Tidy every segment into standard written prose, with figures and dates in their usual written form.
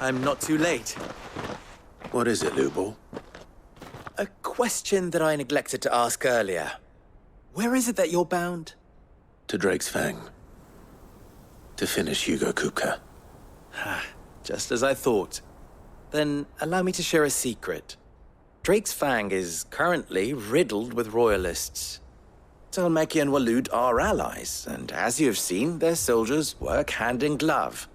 I'm not too late. What is it, Lubal? A question that I neglected to ask earlier. Where is it that you're bound? To Drake's Fang. To finish Hugo Kupka. Just as I thought. Then allow me to share a secret. Drake's Fang is currently riddled with royalists. Talmeki and Walud are allies, and as you've seen, their soldiers work hand in glove.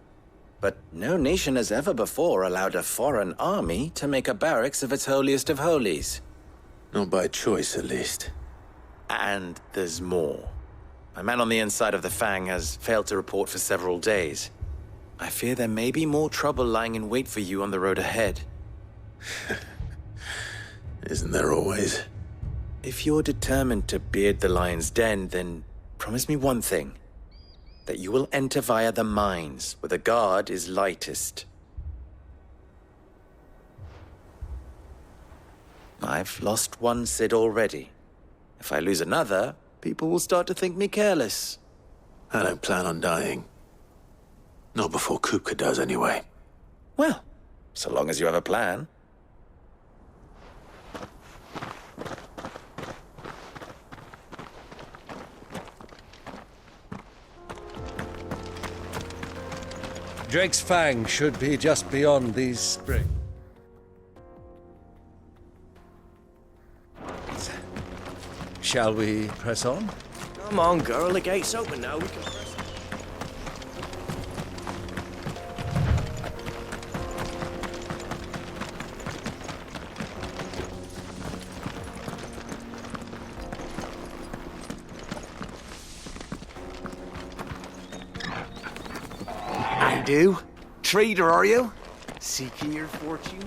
But no nation has ever before allowed a foreign army to make a barracks of its holiest of holies. Not by choice, at least. And there's more. A man on the inside of the Fang has failed to report for several days. I fear there may be more trouble lying in wait for you on the road ahead. Isn't there always? If you're determined to beard the lion's den, then promise me one thing. That you will enter via the mines, where the guard is lightest. I've lost one Cid already. If I lose another, people will start to think me careless. I don't plan on dying. Not before Kupka does, anyway. Well, so long as you have a plan. Drake's Fang should be just beyond these springs. Shall we press on? Come on, girl, the gate's open now. We can press. I do. Trader, are you? Seeking your fortune?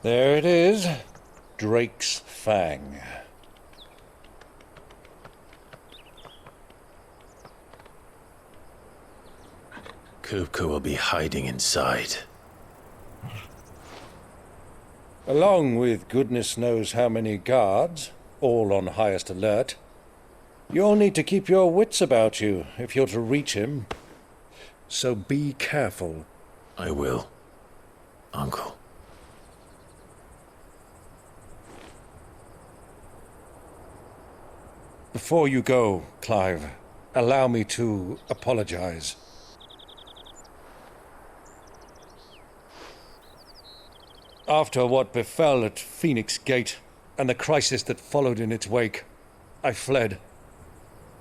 There it is. Drake's Fang. Kupka will be hiding inside. Along with goodness knows how many guards, all on highest alert. You'll need to keep your wits about you if you're to reach him. So be careful. I will, Uncle. Before you go, Clive, allow me to apologize. After what befell at Phoenix Gate and the crisis that followed in its wake, I fled.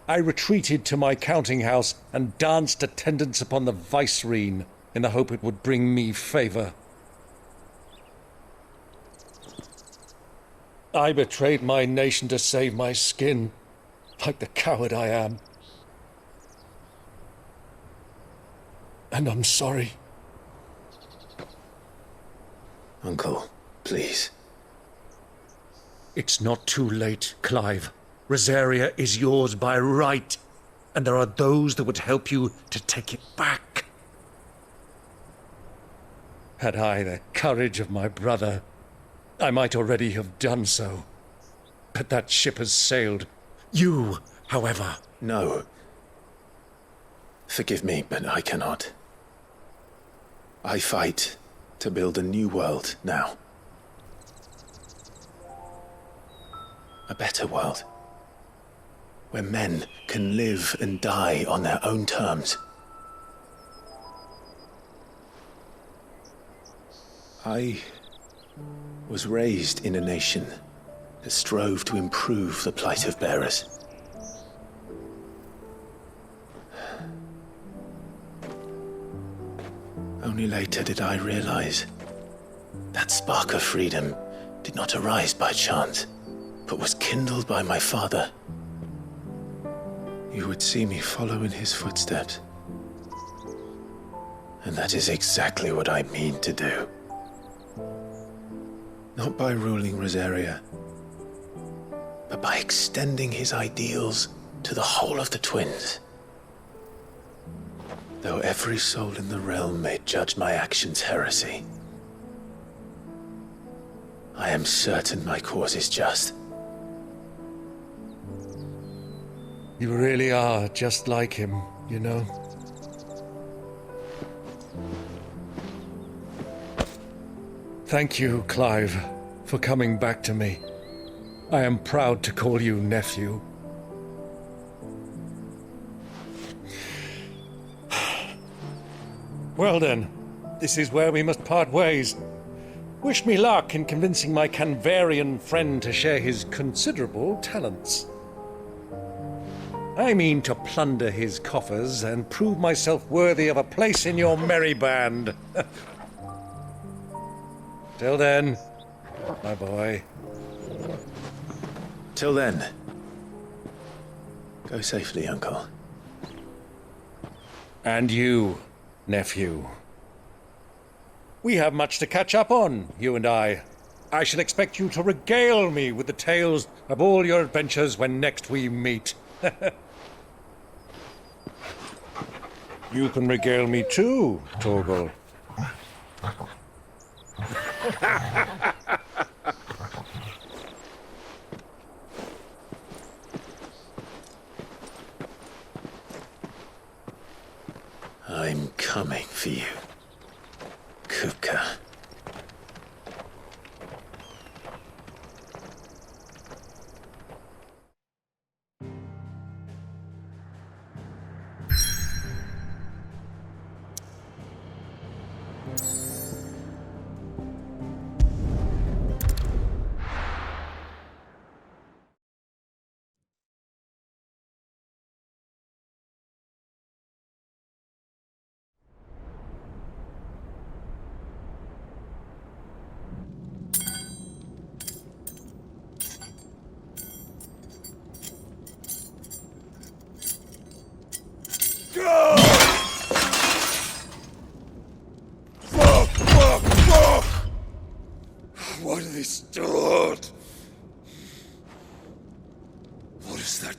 I retreated to my counting house and danced attendance upon the vicereine in the hope it would bring me favor. I betrayed my nation to save my skin, like the coward I am. And I'm sorry. Uncle, please. It's not too late, Clive. Rosaria is yours by right, and there are those that would help you to take it back. Had I the courage of my brother, I might already have done so. But that ship has sailed. You, however... No. Forgive me, but I cannot. I fight to build a new world now. A better world. Where men can live and die on their own terms. I was raised in a nation that strove to improve the plight of bearers. Only later did I realize that spark of freedom did not arise by chance, but was kindled by my father. You would see me follow in his footsteps. And that is exactly what I mean to do. Not by ruling Rosaria, but by extending his ideals to the whole of the twins. Though every soul in the realm may judge my actions heresy, I am certain my cause is just. You really are just like him, you know? Thank you, Clive, for coming back to me. I am proud to call you nephew. Well then, this is where we must part ways. Wish me luck in convincing my Canvarian friend to share his considerable talents. I mean to plunder his coffers and prove myself worthy of a place in your merry band. Till then, my boy. Till then, go safely, Uncle. And you, nephew. We have much to catch up on, you and I. I shall expect you to regale me with the tales of all your adventures when next we meet. You can regale me too, Torgal. I'm coming for you, Kupka. Fuck! What are they still at? What has that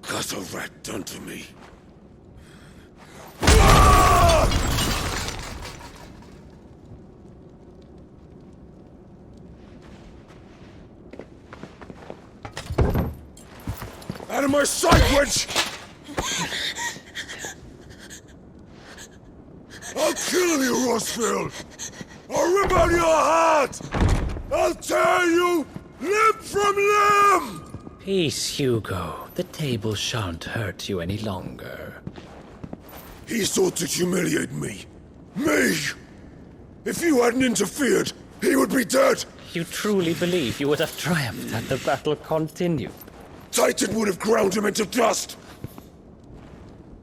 gutter rat done to me? Out of my sight, wench! I'll kill you, Rossfield! I'll rip out your heart! I'll tear you limb from limb! Peace, Hugo. The table shan't hurt you any longer. He sought to humiliate me. Me! If you hadn't interfered, he would be dead! You truly believe you would have triumphed had the battle continued? Titan would have ground him into dust!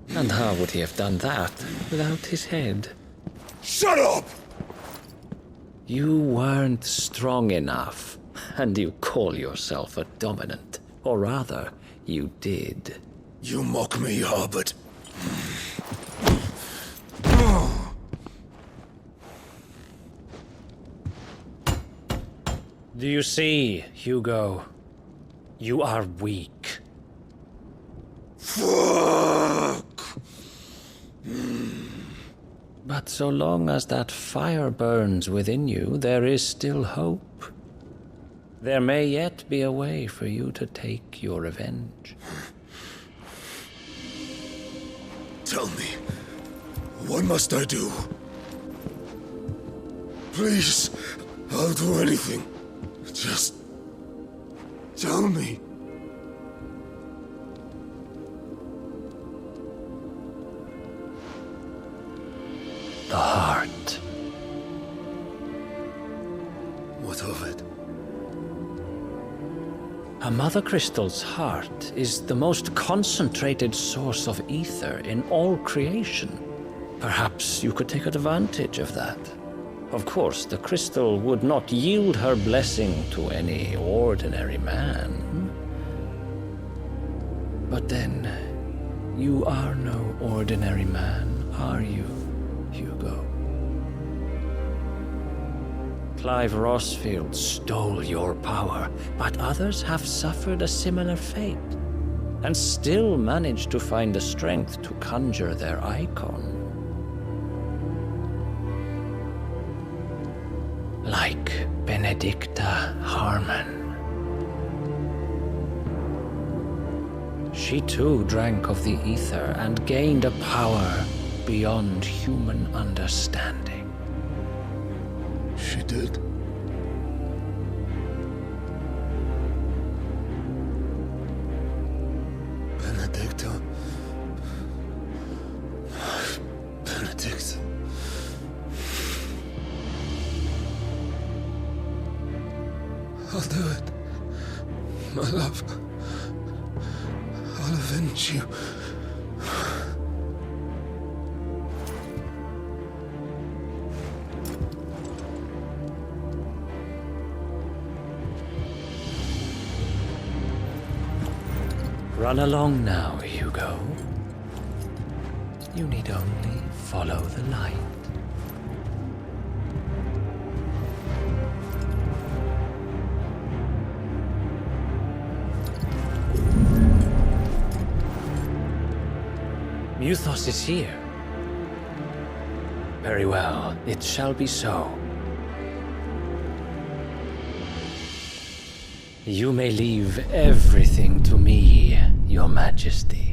And how would he have done that without his head? Shut up! You weren't strong enough, and you call yourself a dominant. Or rather, you did. You mock me, Harbert. Do you see, Hugo? You are weak. Fuck! But so long as that fire burns within you, there is still hope. There may yet be a way for you to take your revenge. Tell me, what must I do? Please, I'll do anything. Just tell me. The heart. What of it? A mother crystal's heart is the most concentrated source of ether in all creation. Perhaps you could take advantage of that. Of course, the crystal would not yield her blessing to any ordinary man. But then, you are no ordinary man, are you, Hugo? Clive Rossfield stole your power, but others have suffered a similar fate, and still managed to find the strength to conjure their icon. Like Benedicta Harmon. She too drank of the ether and gained a power beyond human understanding. She did. Benedicta. Benedict. I'll do it. My love. I'll avenge you. Run along now, Hugo. You need only follow the light. Muthos is here. Very well, it shall be so. You may leave everything to me, Your Majesty.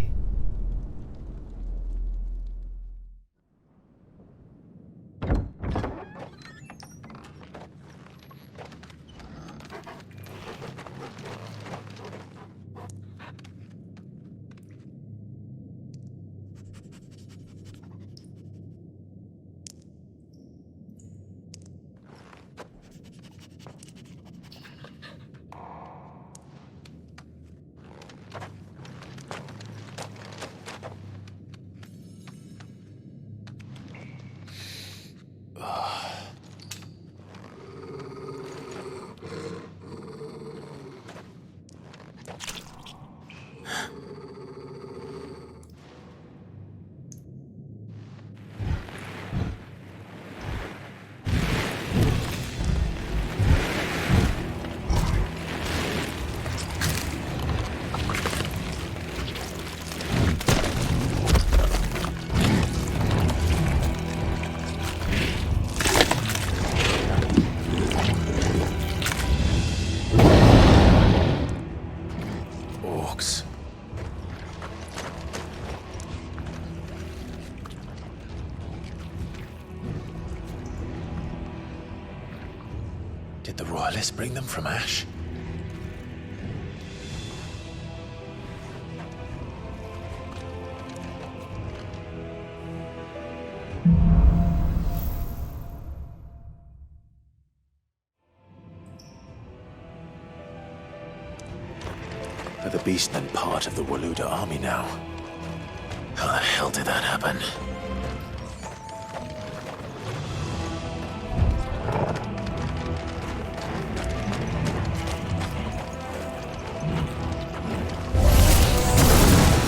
Did the Royalists bring them from Ash? Are the Beast then part of the Waluda army now? How the hell did that happen?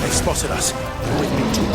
They spotted us. With me too.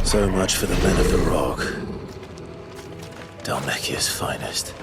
So much for the men of the Rock. Dhalmekia's finest.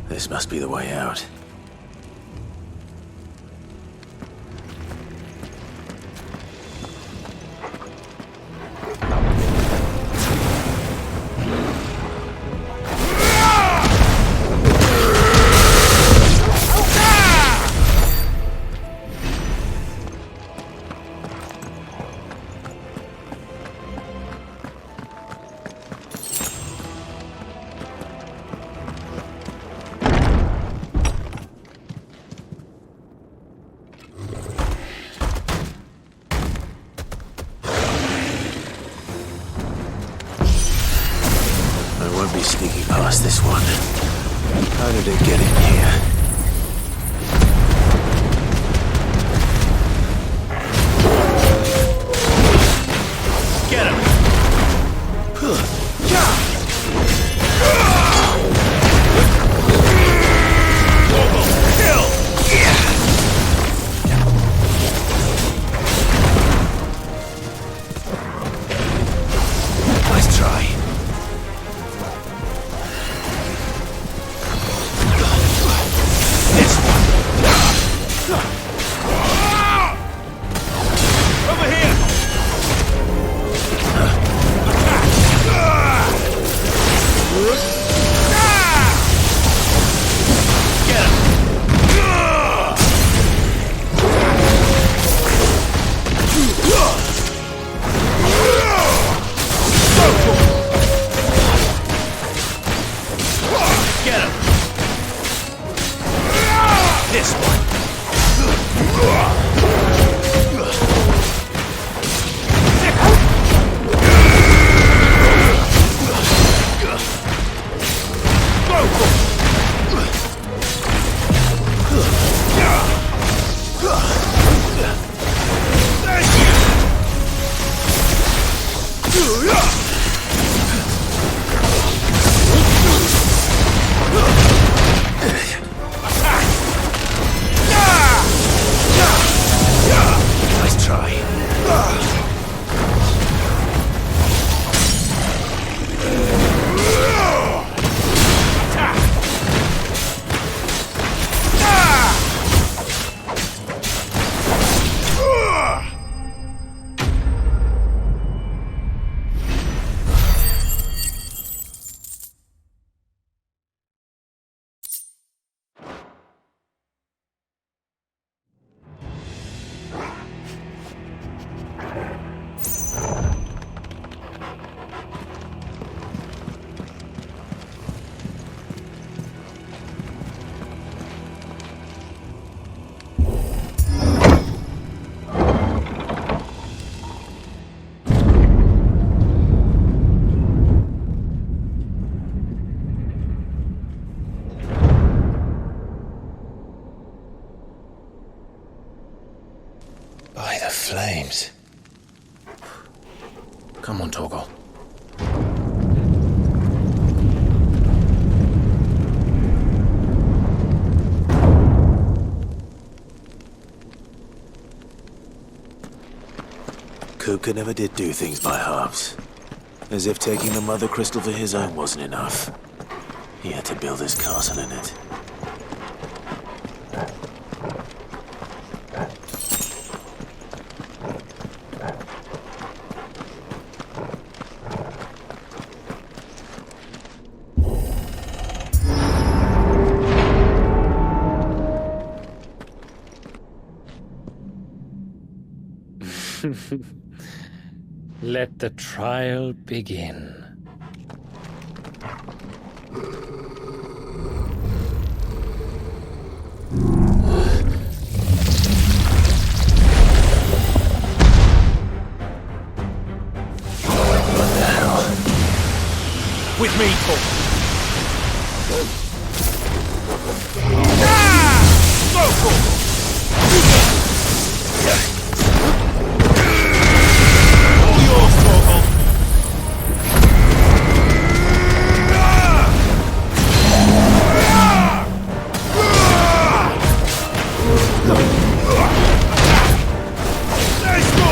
This must be the way out. Sneaking past this one. How did it get in here? Get him! Nice try. Come on, Torgal. Kupka never did do things by halves. As if taking the Mother Crystal for his own wasn't enough. He had to build his castle in it. Let the trial begin. With me, Paul. Go, Paul! All yours, Torgal. Let's go!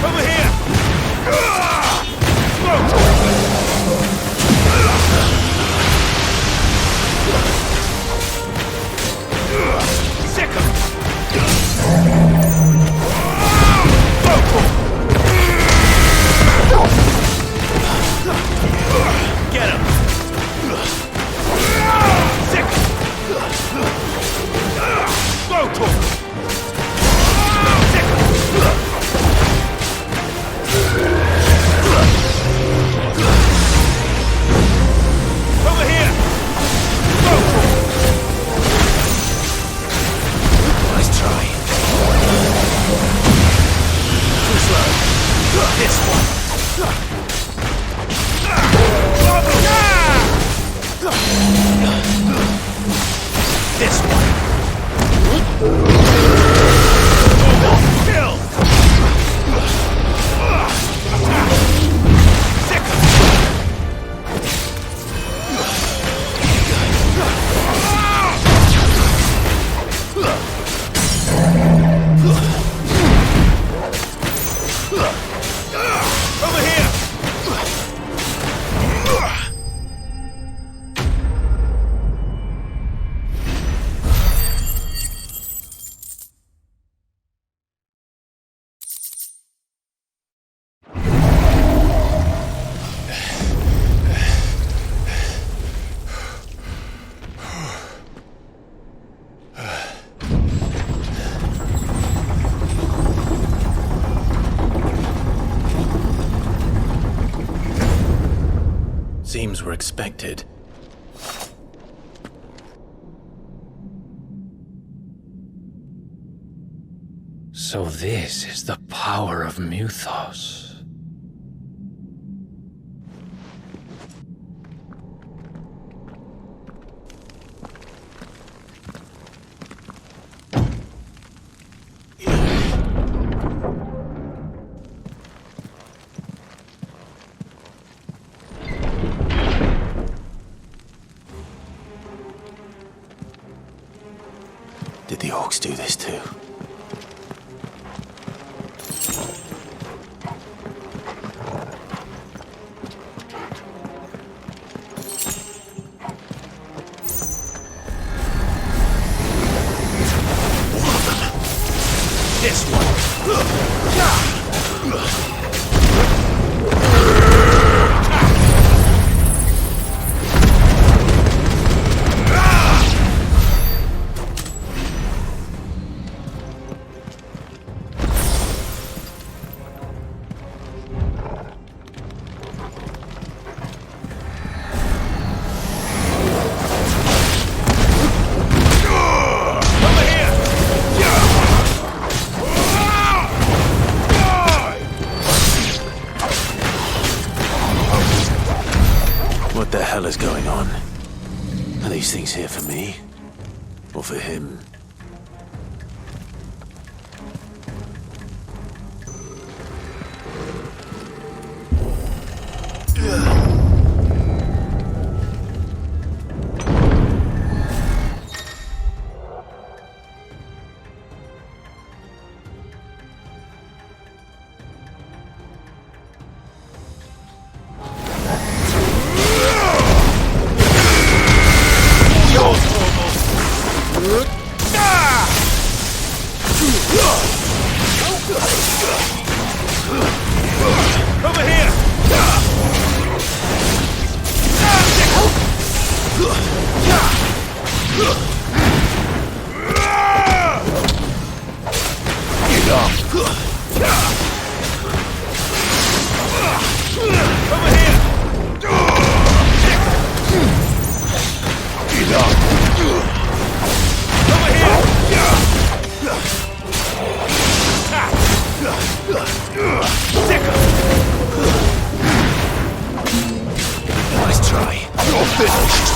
Over here! Second! Get him! Second! Go, Torgal! Over here! Go! Nice try. Too slow. This one. This one. Kill! Second! Over here! Seems we're expected. So this is the power of Mythos. Did the orcs do this too? This one. What the hell is going on? Are these things here for me? Or for him? Nice try. You're finished.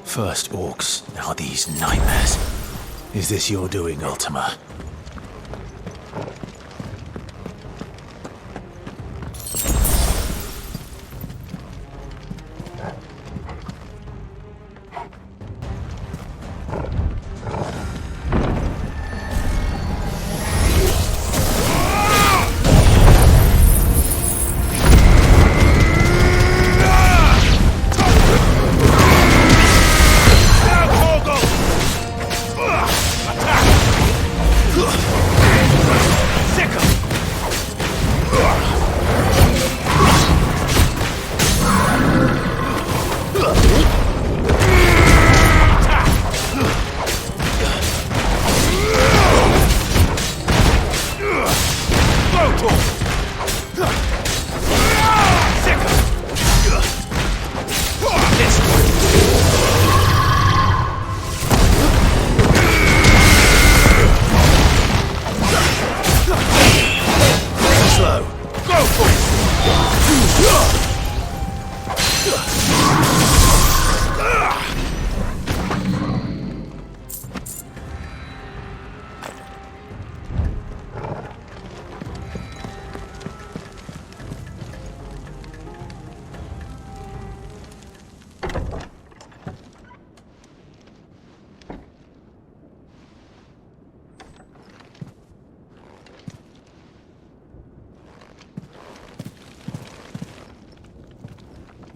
First orcs, now these nightmares. Is this your doing, Ultima?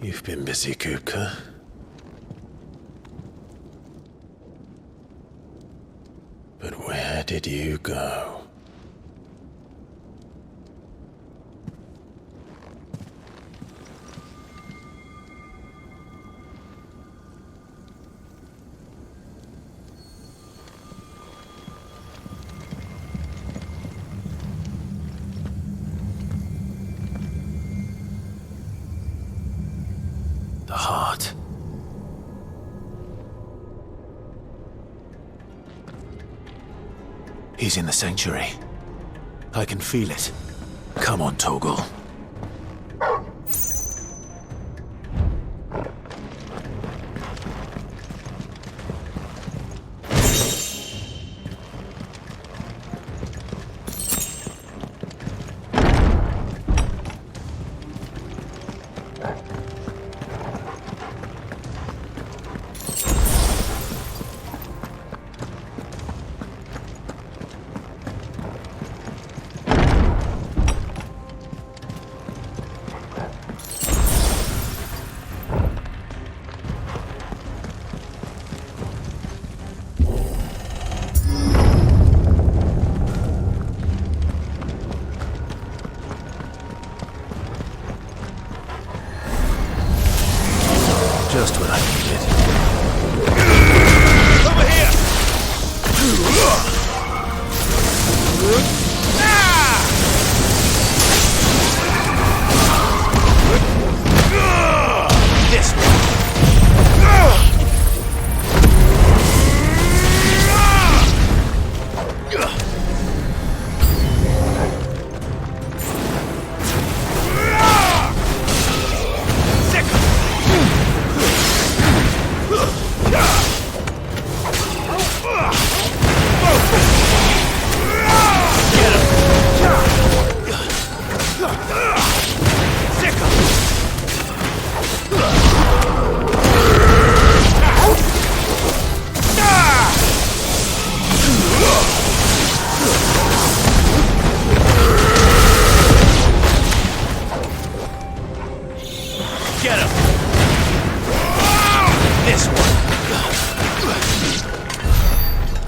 You've been busy, Kupka. But where did you go? The heart. He's in the sanctuary. I can feel it. Come on, Torgal.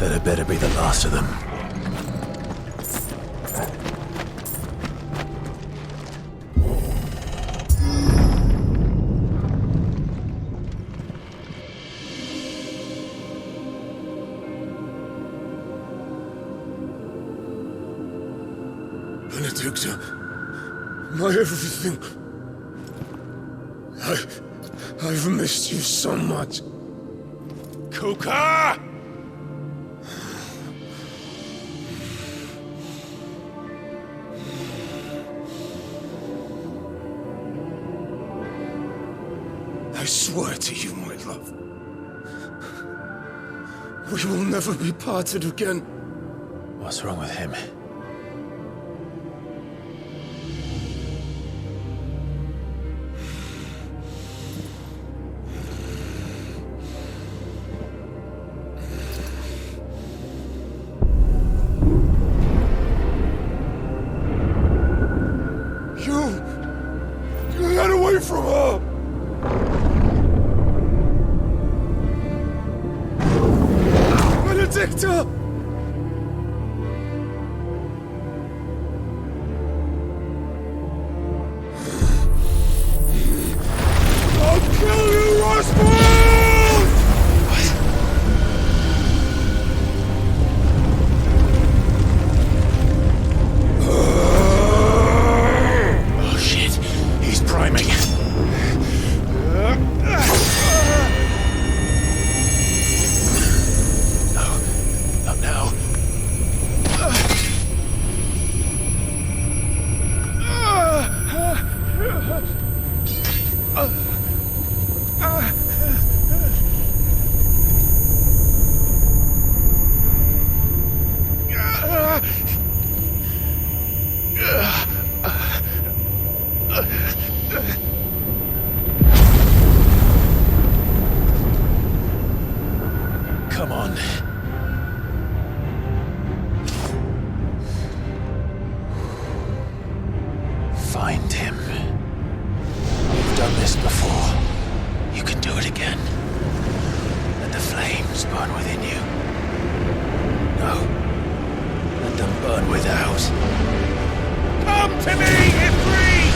That had better be the last of them. Benedicta, my everything. I've missed you so much. Kuka! I swear to you, my love, we will never be parted again. What's wrong with him? You got away from her! Benedicta! I'll kill you, Roswell! Oh shit, he's priming. No, not now. Come on. Find him. You've done this before. You can do it again. Let the flames burn within you. No. Let them burn without. Come to me, Ifrit!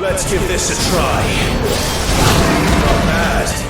Let's give this a try. Not bad.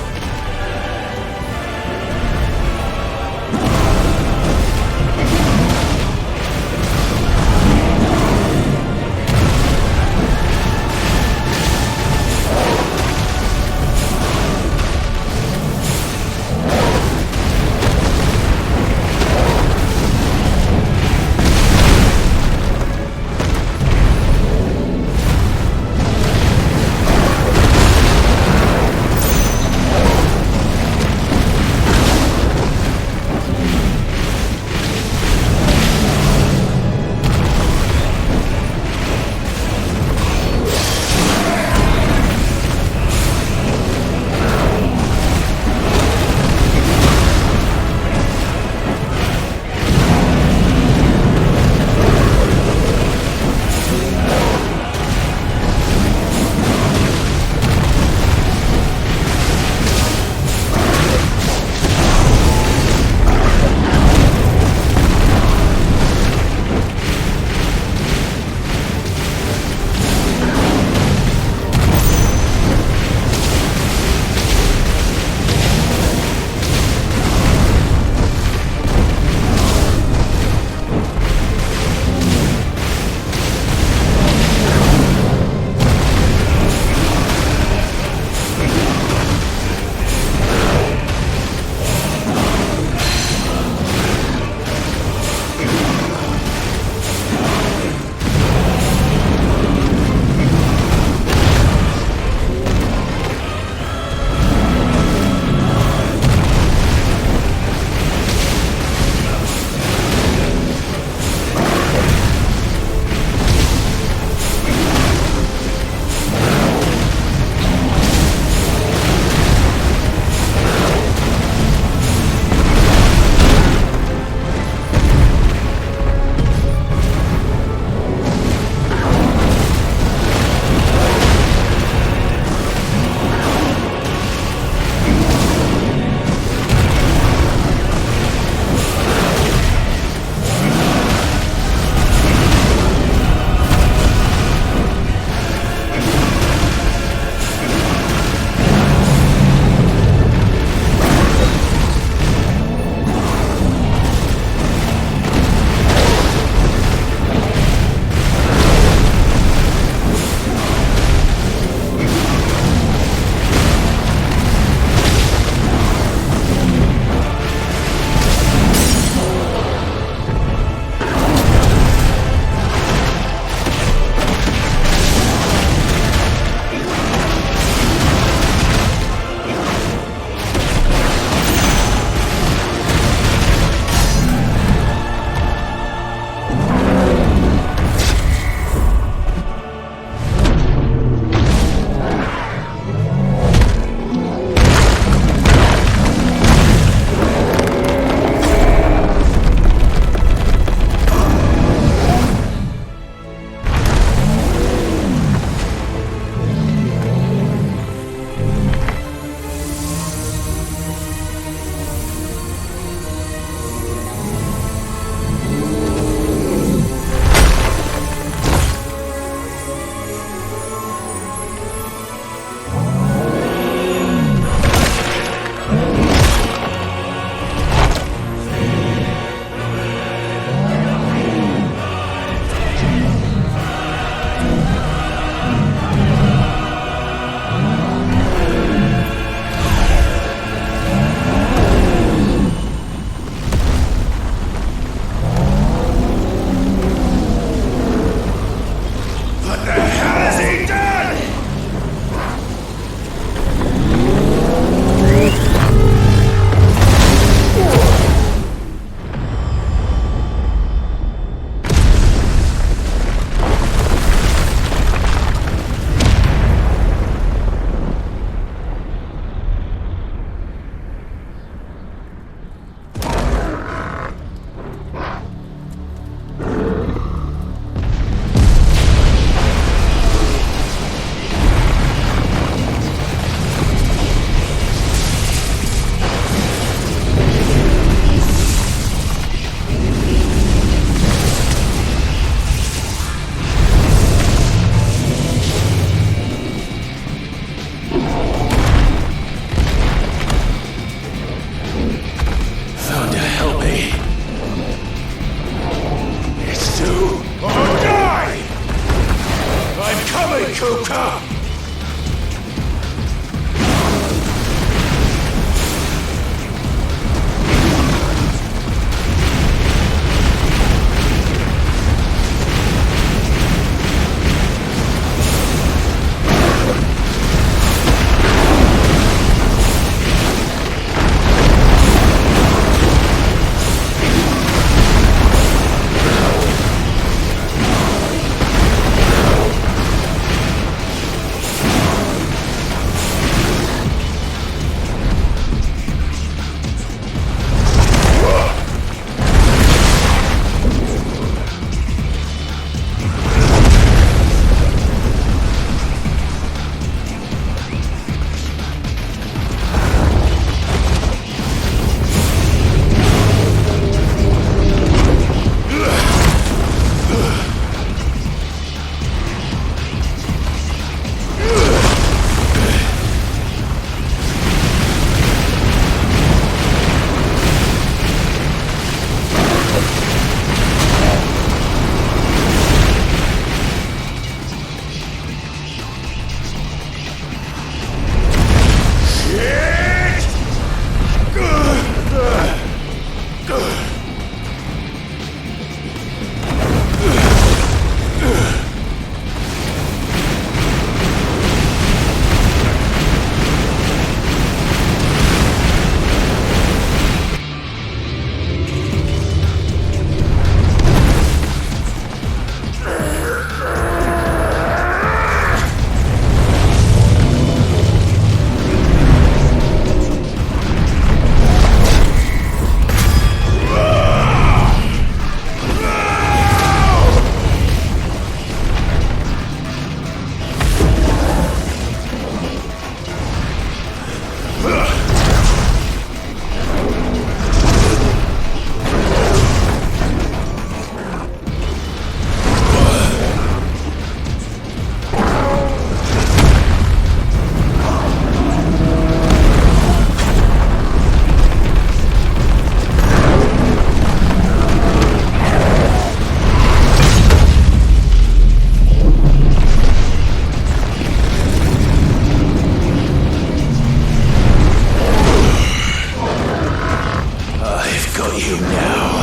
got you now.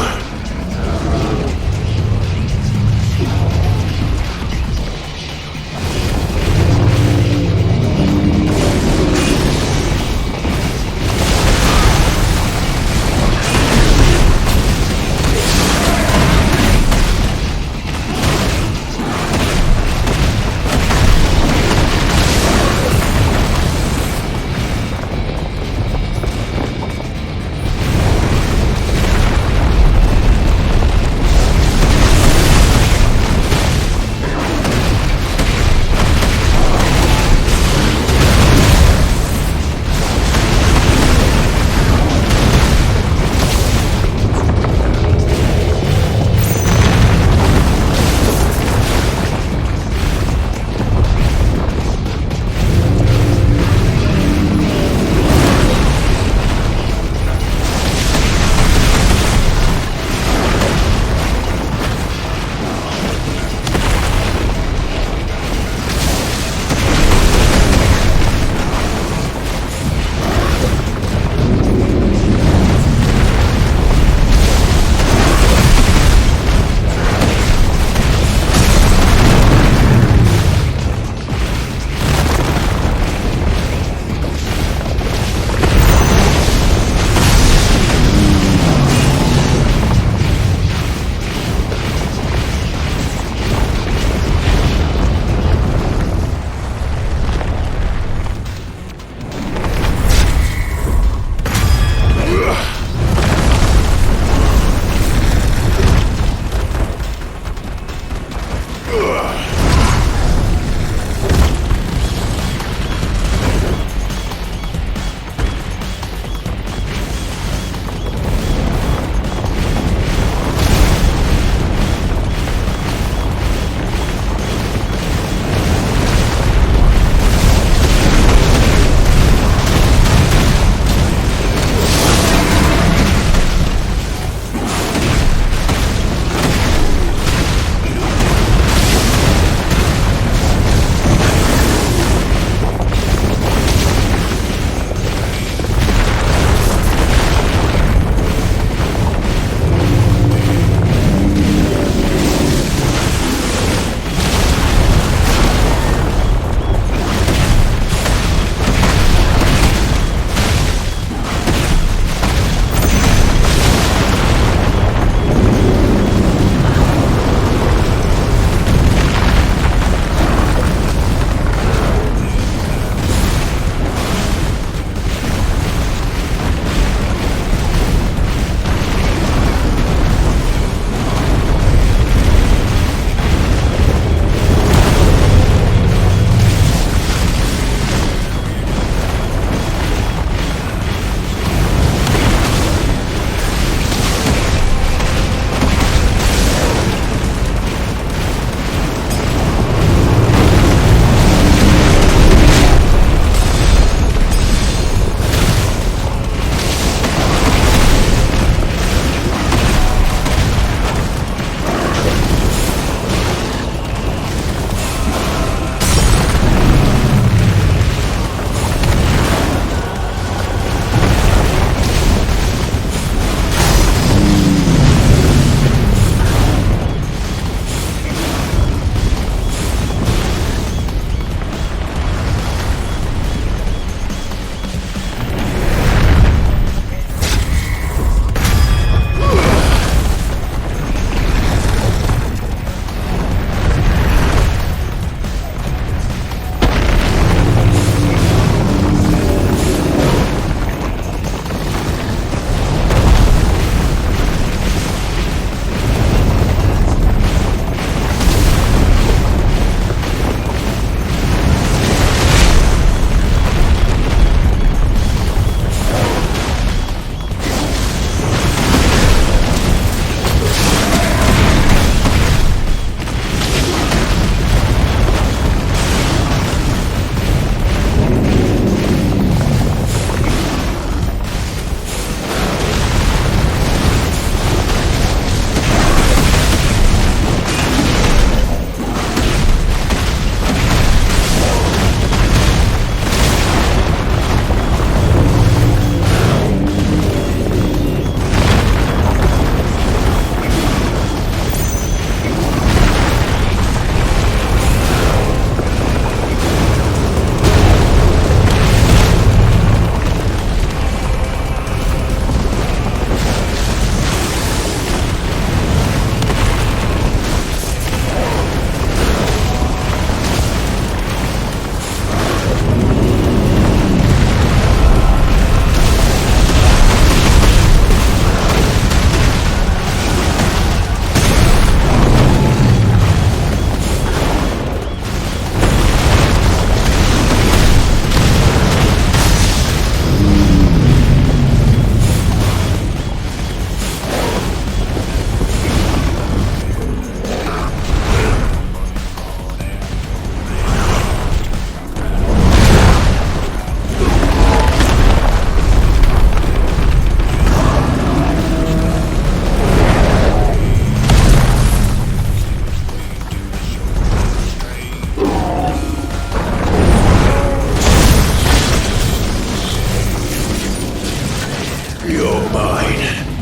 mine.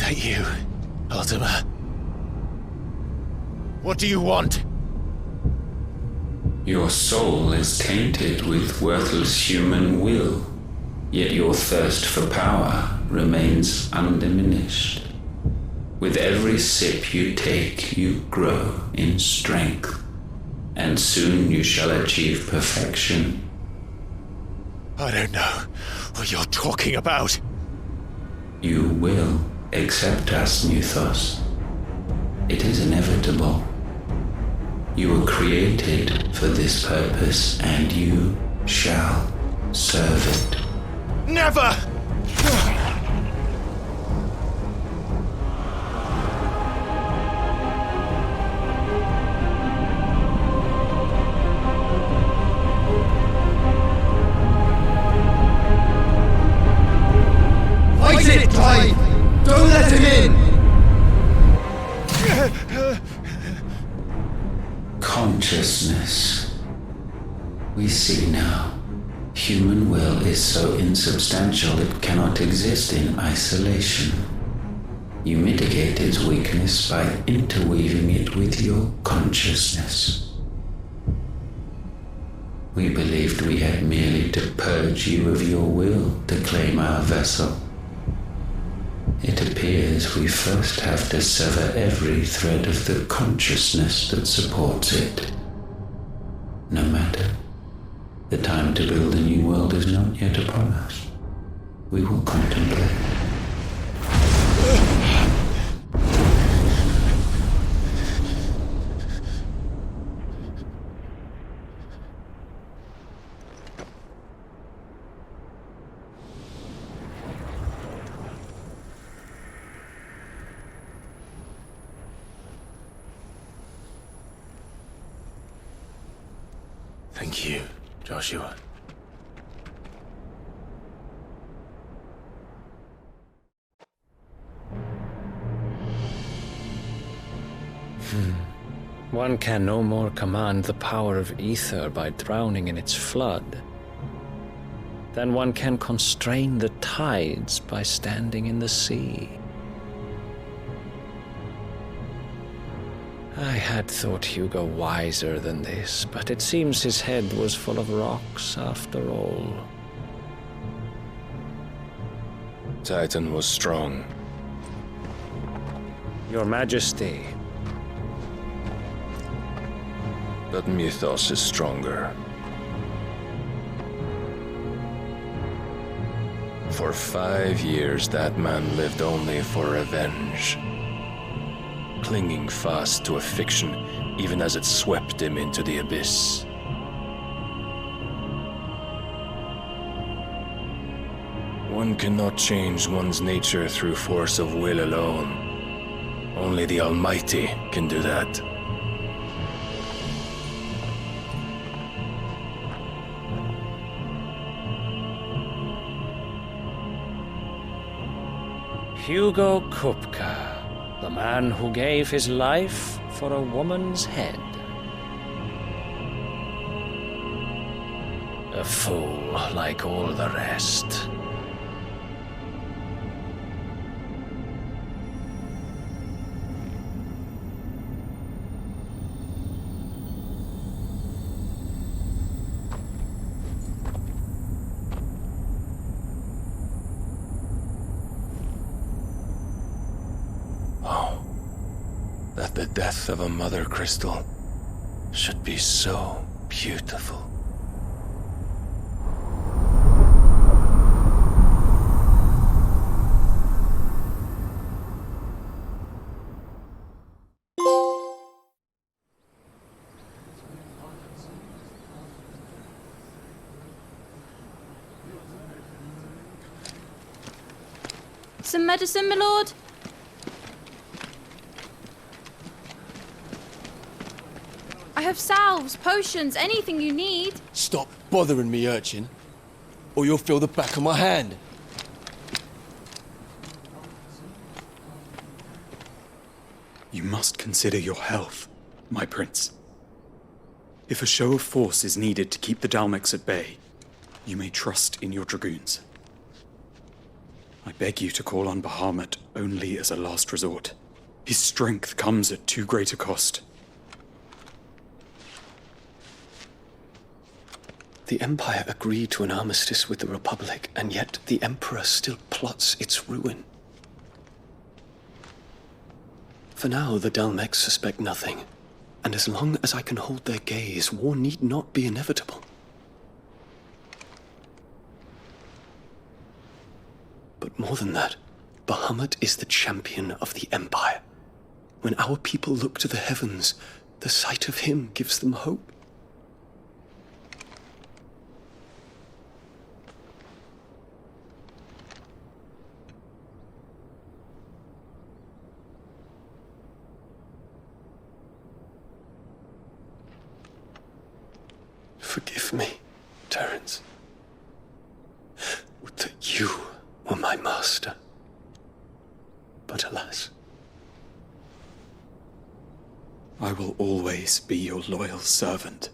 that you, Ultima? What do you want? Your soul is tainted with worthless human will, yet your thirst for power remains undiminished. With every sip you take, you grow in strength, and soon you shall achieve perfection. I don't know what you're talking about. You will accept us, Muthos. It is inevitable. You were created for this purpose, and you shall serve it. Never! Fight it, Clive! Don't let him in! Consciousness. We see now. Human will is so insubstantial it cannot exist in isolation. You mitigate its weakness by interweaving it with your consciousness. We believed we had merely to purge you of your will to claim our vessel. It appears we first have to sever every thread of the consciousness that supports it. No matter. The time to build a new world is not yet upon us. We will contemplate. Thank you, Joshua. One can no more command the power of ether by drowning in its flood than one can constrain the tides by standing in the sea. I had thought Hugo wiser than this, but it seems his head was full of rocks after all. Titan was strong. Your Majesty. But Mythos is stronger. For 5 years, that man lived only for revenge. Clinging fast to a fiction, even as it swept him into the abyss. One cannot change one's nature through force of will alone. Only the Almighty can do that. Hugo Kupka. The man who gave his life for a woman's head. A fool like all the rest. That the death of a mother crystal should be so beautiful. Some medicine, my lord? I have salves, potions, anything you need. Stop bothering me, urchin, or you'll feel the back of my hand. You must consider your health, my prince. If a show of force is needed to keep the Dalmex at bay, you may trust in your dragoons. I beg you to call on Bahamut only as a last resort. His strength comes at too great a cost. The Empire agreed to an armistice with the Republic, and yet the Emperor still plots its ruin. For now, the Dalmecs suspect nothing, and as long as I can hold their gaze, war need not be inevitable. But more than that, Bahamut is the champion of the Empire. When our people look to the heavens, the sight of him gives them hope. Forgive me, Terence. Would that you were my master. But alas. I will always be your loyal servant.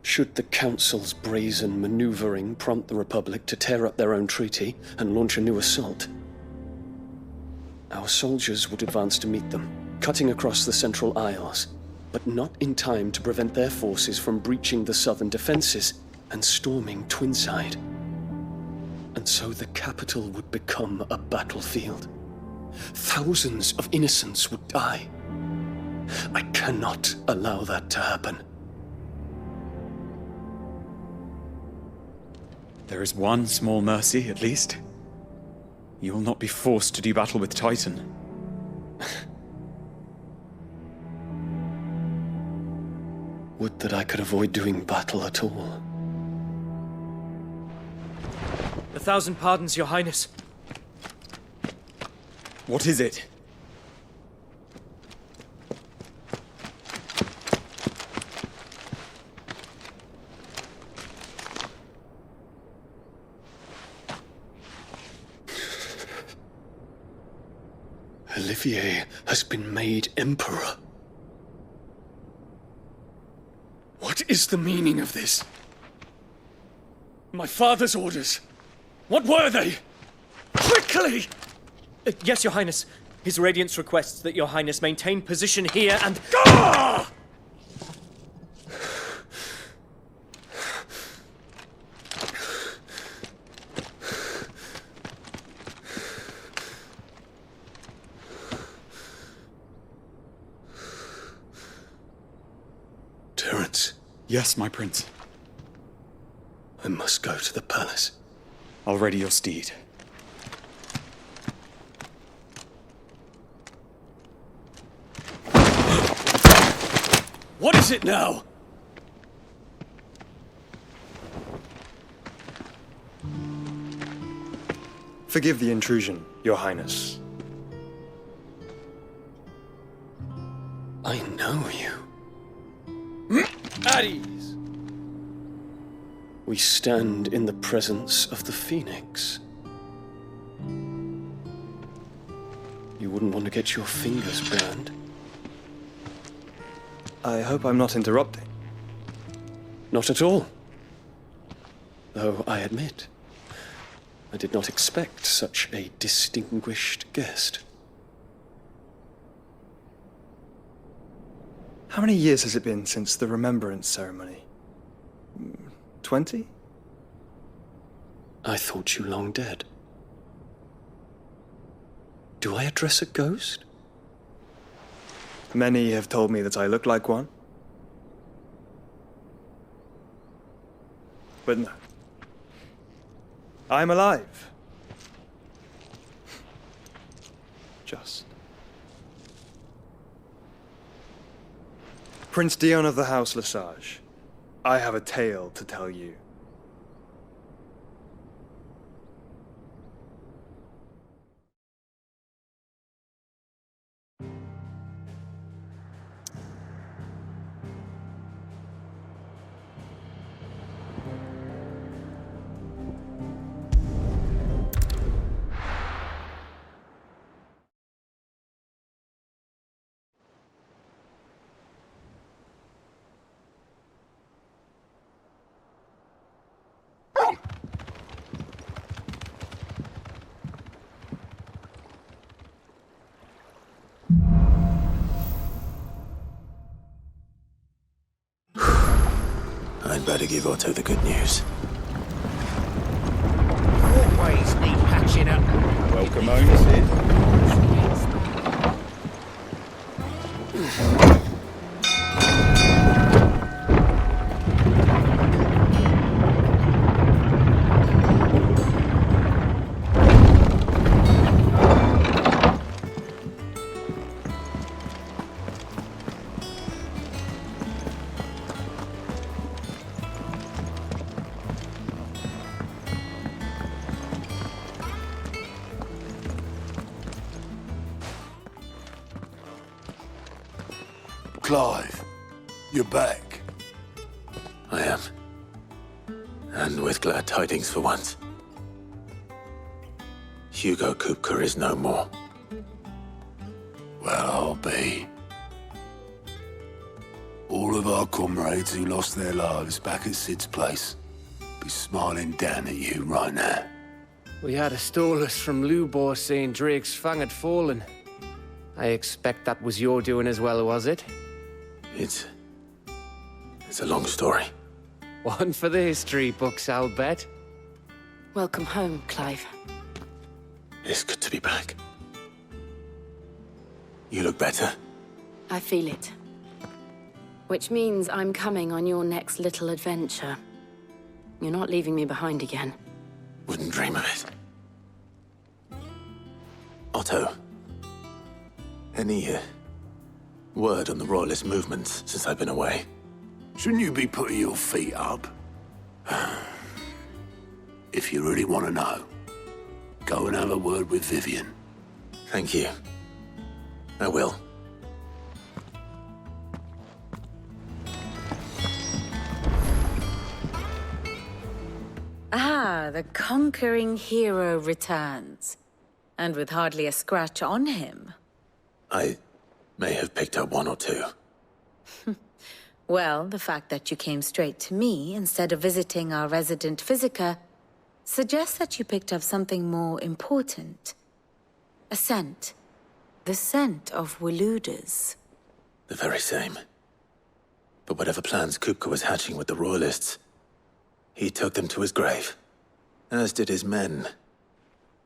Should the Council's brazen maneuvering prompt the Republic to tear up their own treaty and launch a new assault, our soldiers would advance to meet them, cutting across the Central Isles, but not in time to prevent their forces from breaching the southern defenses and storming Twinside. And so the capital would become a battlefield. Thousands of innocents would die. I cannot allow that to happen. There is one small mercy, at least. You will not be forced to do battle with Titan. Would that I could avoid doing battle at all. 1,000 pardons, Your Highness. What is it? Olivier has been made Emperor. What is the meaning of this? My father's orders. What were they? Quickly! Yes, Your Highness. His Radiance requests that Your Highness maintain position here and... Ah! Terence. Yes, my prince. I must go to the palace. I'll ready your steed. What is it now? Forgive the intrusion, Your Highness. I know you. At ease. We stand in the presence of the Phoenix. You wouldn't want to get your fingers burned. I hope I'm not interrupting. Not at all. Though I admit, I did not expect such a distinguished guest. How many years has it been since the Remembrance ceremony? 20? I thought you long dead. Do I address a ghost? Many have told me that I look like one. But no. I'm alive. Just. Prince Dion of the House Lesage, I have a tale to tell you. better give Otto the good news. Always need patching up. Welcome home, Sid. Clive, you're back. I am. And with glad tidings for once. Hugo Kupka is no more. Well, I'll be. All of our comrades who lost their lives back at Sid's place be smiling down at you right now. We had a stolus from Lubor saying Drake's Fang had fallen. I expect that was your doing as well, was it? It's a long story. One for the history books, I'll bet. Welcome home, Clive. It's good to be back. You look better. I feel it. Which means I'm coming on your next little adventure. You're not leaving me behind again. Wouldn't dream of it. Otto. Any word on the Royalist movements since I've been away? Shouldn't you be putting your feet up? If you really want to know, go and have a word with Vivian. Thank you. I will. Ah, the conquering hero returns. And with hardly a scratch on him. I may have picked up one or two. Well, the fact that you came straight to me instead of visiting our resident physiker suggests that you picked up something more important. A scent. The scent of Waludas. The very same. But whatever plans Kupka was hatching with the Royalists, he took them to his grave. As did his men.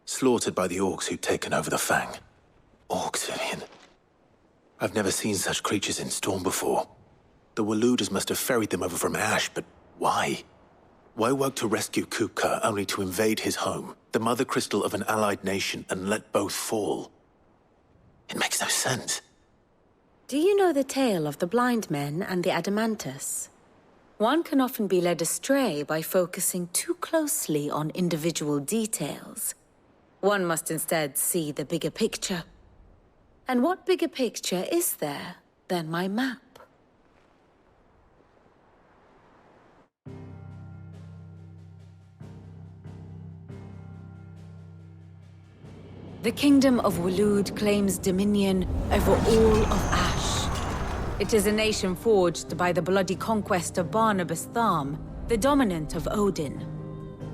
Slaughtered by the orcs who'd taken over the Fang. Orcs, Vivian. I've never seen such creatures in Storm before. The Waludas must have ferried them over from Ash, but why? Why work to rescue Kupka only to invade his home, the mother crystal of an allied nation, and let both fall? It makes no sense. Do you know the tale of the blind men and the Adamantus? One can often be led astray by focusing too closely on individual details. One must instead see the bigger picture. And what bigger picture is there than my map? The Kingdom of Waloed claims dominion over all of Ash. It is a nation forged by the bloody conquest of Barnabas Tharm, the dominant of Odin.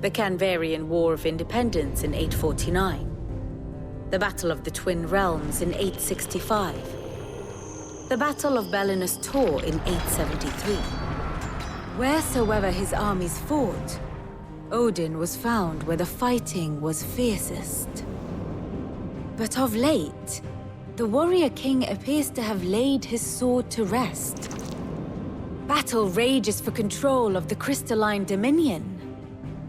The Canvarian War of Independence in 849. The Battle of the Twin Realms in 865. The Battle of Belinus Tor in 873. Wheresoever his armies fought, Odin was found where the fighting was fiercest. But of late, the warrior king appears to have laid his sword to rest. Battle rages for control of the crystalline dominion.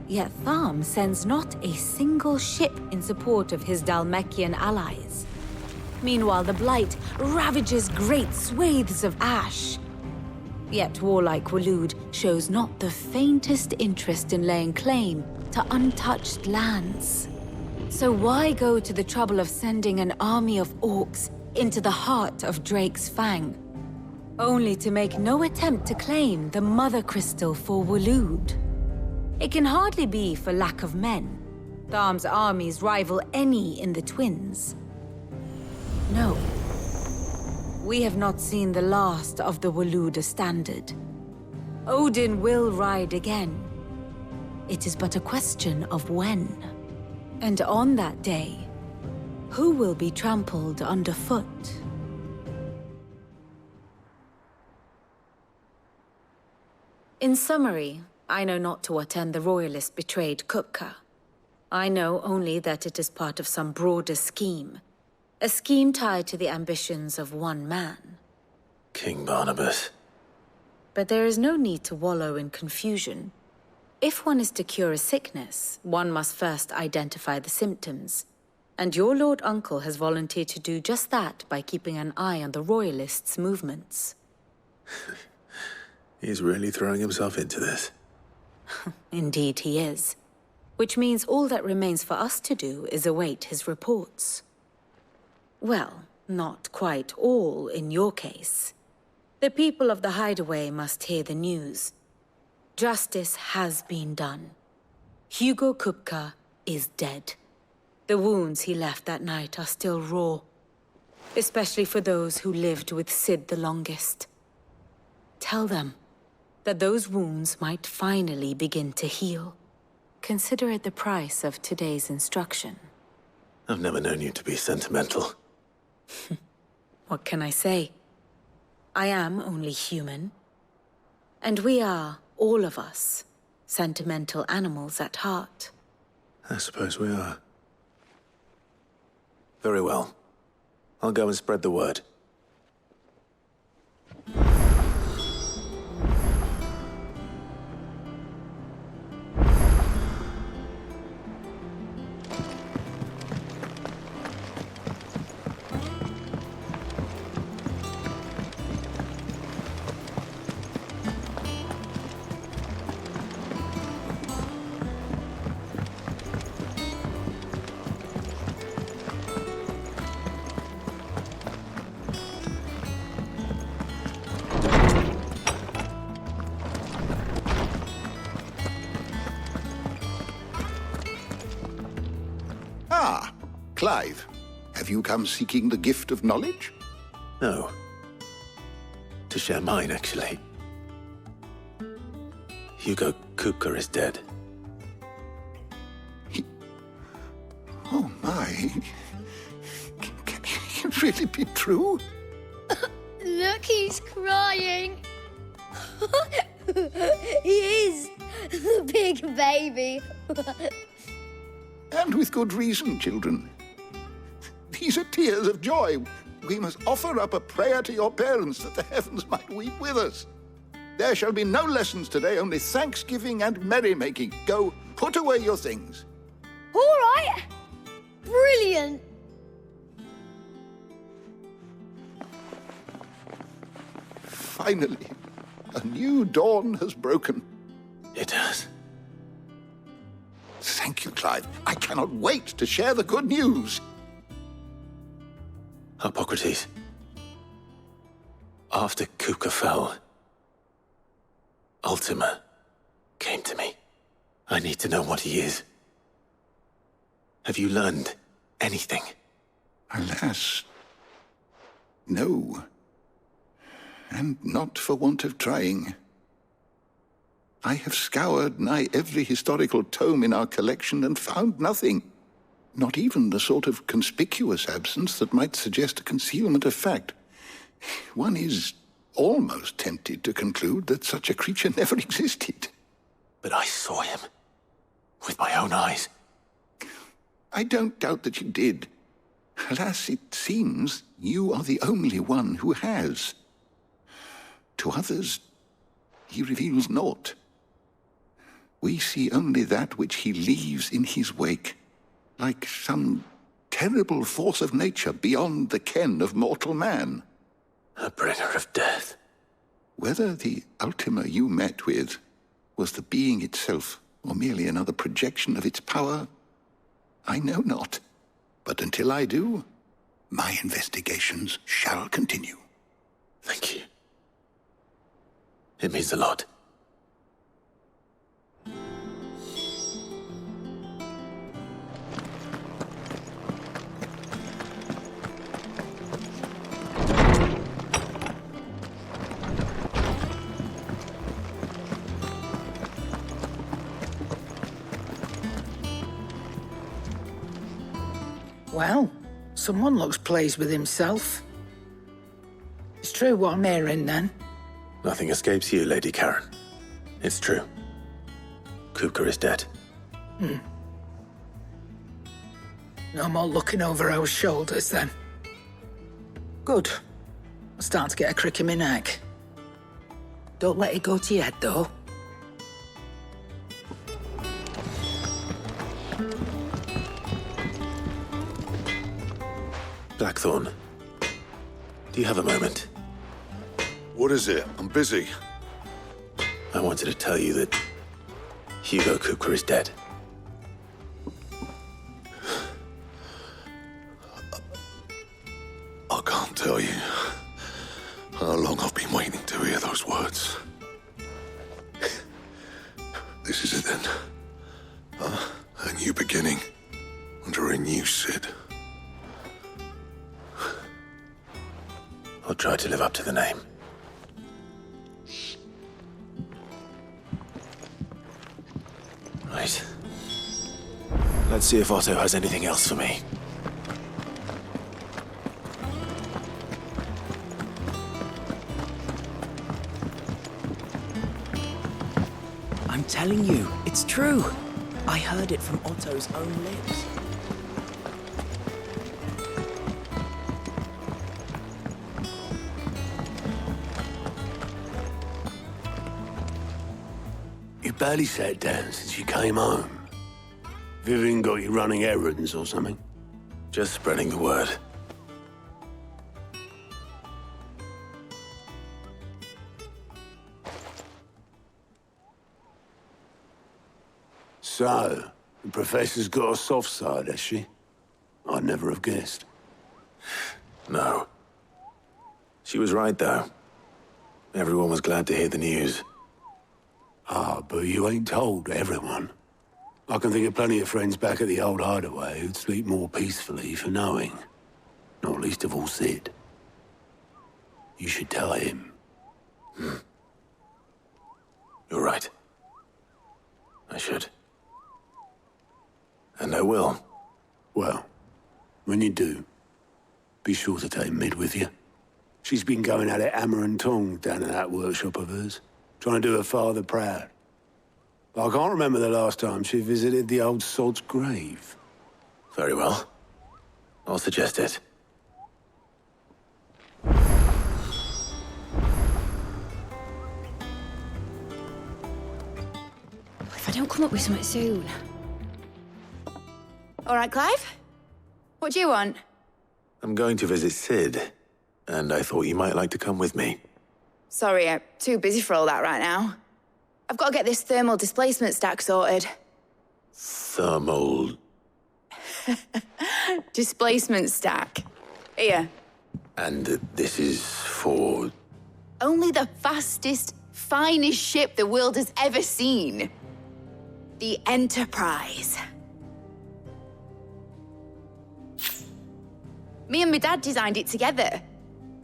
Yet Tharm sends not a single ship in support of his Dhalmekian allies. Meanwhile, the Blight ravages great swathes of Ash. Yet warlike Waloed shows not the faintest interest in laying claim to untouched lands. So why go to the trouble of sending an army of orcs into the heart of Drake's Fang, only to make no attempt to claim the Mother Crystal for Waloed? It can hardly be for lack of men. Tharm's armies rival any in the Twins. No. We have not seen the last of the Waluda standard. Odin will ride again. It is but a question of when. And on that day, who will be trampled underfoot? In summary, I know not to what end the Royalists betrayed Kupka. I know only that it is part of some broader scheme. A scheme tied to the ambitions of one man. King Barnabas. But there is no need to wallow in confusion. If one is to cure a sickness, one must first identify the symptoms. And your Lord Uncle has volunteered to do just that by keeping an eye on the Royalists' movements. He's really throwing himself into this. Indeed he is. Which means all that remains for us to do is await his reports. Well, not quite all in your case. The people of the Hideaway must hear the news. Justice has been done. Hugo Kupka is dead. The wounds he left that night are still raw. Especially for those who lived with Sid the longest. Tell them that those wounds might finally begin to heal. Consider it the price of today's instruction. I've never known you to be sentimental. What can I say? I am only human. And we are, all of us, sentimental animals at heart. I suppose we are. Very well. I'll go and spread the word. Clive, have you come seeking the gift of knowledge? No. To share mine, actually. Hugo Kupka is dead. Oh my. Can it really be true? Look, he's crying. He is. Big baby. And with good reason, children. These are tears of joy. We must offer up a prayer to your parents that the heavens might weep with us. There shall be no lessons today, only thanksgiving and merrymaking. Go, put away your things. All right. Brilliant. Finally, a new dawn has broken. It has. Thank you, Clive. I cannot wait to share the good news. Hippocrates. After Kupka fell, Ultima came to me. I need to know what he is. Have you learned anything? Alas, no. And not for want of trying. I have scoured nigh every historical tome in our collection and found nothing. Not even the sort of conspicuous absence that might suggest a concealment of fact. One is almost tempted to conclude that such a creature never existed. But I saw him. With my own eyes. I don't doubt that you did. Alas, it seems you are the only one who has. To others, he reveals naught. We see only that which he leaves in his wake, like some terrible force of nature beyond the ken of mortal man. A bringer of death. Whether the Ultima you met with was the being itself, or merely another projection of its power, I know not. But until I do, my investigations shall continue. Thank you. It means a lot. Well, someone looks pleased with himself. It's true what I'm hearing, then. Nothing escapes you, Lady Karen. It's true. Kupka is dead. No more looking over our shoulders, then. Good. I'm starting to get a crick in my neck. Don't let it go to your head, though. Blackthorn, do you have a moment? What is it? I'm busy. I wanted to tell you that Hugo Kupka is dead. I can't tell you how long I've been waiting to hear those words. This is it then. A new beginning under a new Sid. I'll try to live up to the name. Right. Let's see if Otto has anything else for me. I'm telling you, it's true. I heard it from Otto's own lips. You barely sat down since you came home. Vivian got you running errands or something? Just spreading the word. So, the Professor's got a soft side, has she? I'd never have guessed. No. She was right, though. Everyone was glad to hear the news. Ah, but you ain't told everyone. I can think of plenty of friends back at the old hideaway who'd sleep more peacefully for knowing. Not least of all Sid. You should tell him. You're right. I should. And I will. Well, when you do, be sure to take Mid with you. She's been going at it hammer and tongs down in that workshop of hers, trying to do her father proud. But I can't remember the last time she visited the old sod's grave. Very well. I'll suggest it. If I don't come up with something soon. All right, Clive? What do you want? I'm going to visit Sid, and I thought you might like to come with me. Sorry, I'm too busy for all that right now. I've got to get this thermal displacement stack sorted. Thermal... Displacement stack. Here. And this is for... Only the fastest, finest ship the world has ever seen. The Enterprise. Me and my dad designed it together.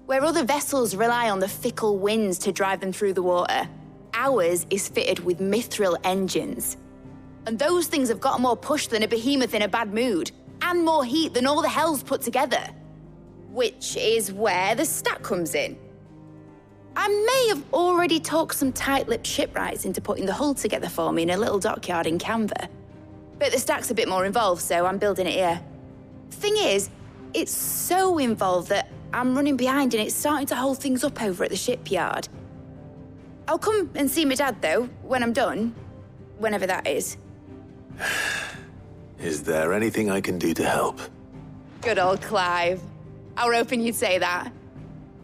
Where other vessels rely on the fickle winds to drive them through the water, ours is fitted with mithril engines. And those things have got more push than a behemoth in a bad mood, and more heat than all the hells put together. Which is where the stack comes in. I may have already talked some tight-lipped shipwrights into putting the hull together for me in a little dockyard in Canva. But the stack's a bit more involved, so I'm building it here. Thing is, it's so involved that I'm running behind and it's starting to hold things up over at the shipyard. I'll come and see my dad, though, when I'm done. Whenever that is. Is there anything I can do to help? Good old Clive. I were hoping you'd say that.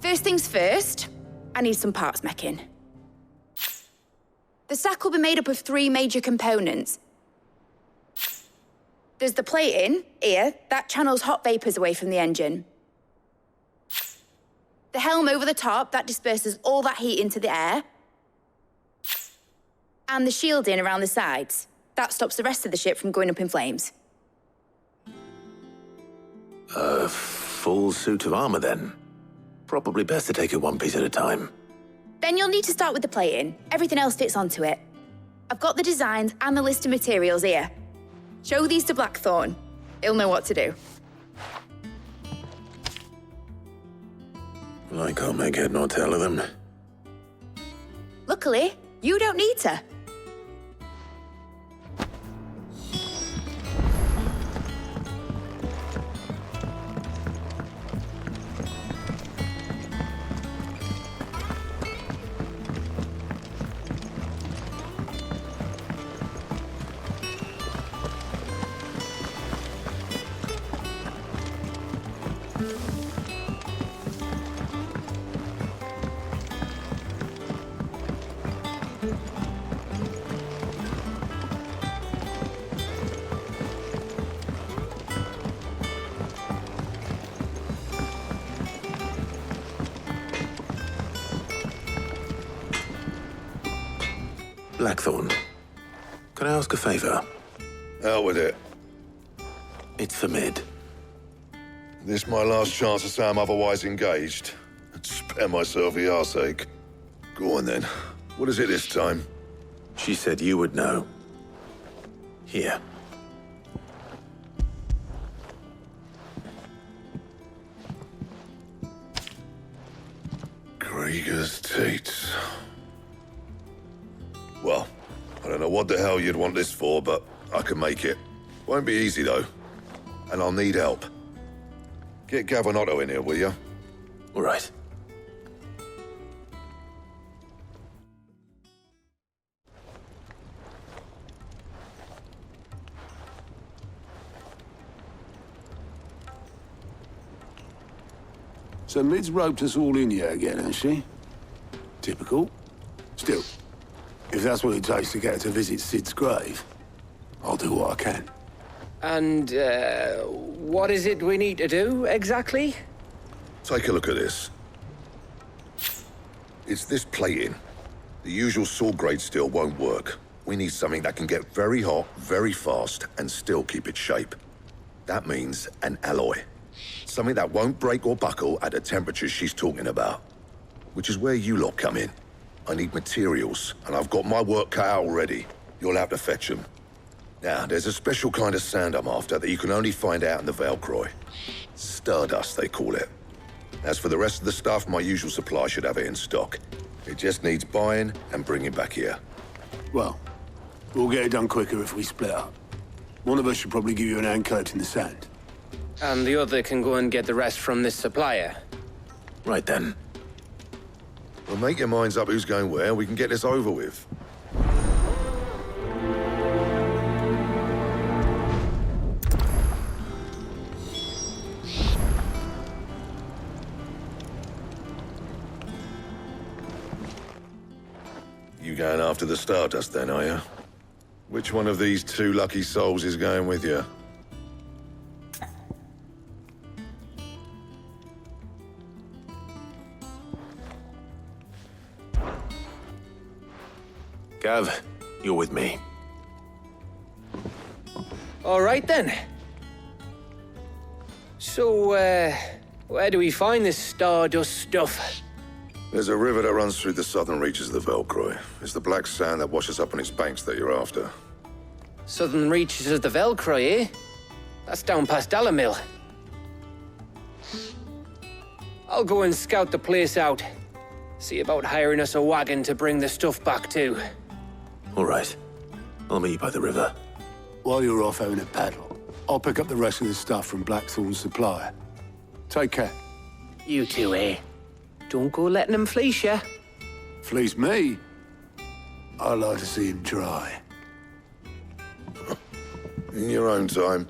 First things first, I need some parts meching. The stack will be made up of 3 major components. There's the plating, here, that channels hot vapors away from the engine. The helm over the top, that disperses all that heat into the air. And the shielding around the sides, that stops the rest of the ship from going up in flames. A full suit of armor, then. Probably best to take it one piece at a time. Then you'll need to start with the plating. Everything else fits onto it. I've got the designs and the list of materials here. Show these to Blackthorn. He'll know what to do. I can't make head nor tail of them. Luckily, You don't need to. Blackthorn, can I ask a favor? Out with it. It's for Mid. This my last chance to say I'm otherwise engaged. I'd spare myself the arseache. Go on then. What is it this time? She said you would know. Here. Krieger's teats. Well, I don't know what the hell you'd want this for, but I can make it. Won't be easy, though. And I'll need help. Get Gavinotto in here, will you? All right. So Mid's roped us all in here again, hasn't she? Typical. Still, if that's what it takes to get her to visit Sid's grave, I'll do what I can. And, what is it we need to do, exactly? Take a look at this. It's this plating. The usual sword grade steel won't work. We need something that can get very hot, very fast, and still keep its shape. That means an alloy. Something that won't break or buckle at the temperatures she's talking about. Which is where you lot come in. I need materials, and I've got my work cut out already. You'll have to fetch them. Now, there's a special kind of sand I'm after that you can only find out in the Velcroy. Stardust, they call it. As for the rest of the stuff, my usual supply should have it in stock. It just needs buying and bringing back here. Well, we'll get it done quicker if we split up. One of us should probably give you an hand coat in the sand. And the other can go and get the rest from this supplier. Right then. Well, make your minds up who's going where, and we can get this over with. You going after the Stardust then, are you? Which one of these two lucky souls is going with you? Gav, you're with me. All right, then. So, where do we find this Stardust stuff? There's a river that runs through the southern reaches of the Velcroy. It's the black sand that washes up on its banks that you're after. Southern reaches of the Velcroy, eh? That's down past Dalamil. I'll go and scout the place out. See about hiring us a wagon to bring the stuff back to. All right. I'll meet you by the river. While you're off having a paddle, I'll pick up the rest of the stuff from Blackthorn's supplier. Take care. You two, eh? Don't go letting him fleece you. Fleece me? I'd like to see him try. In your own time.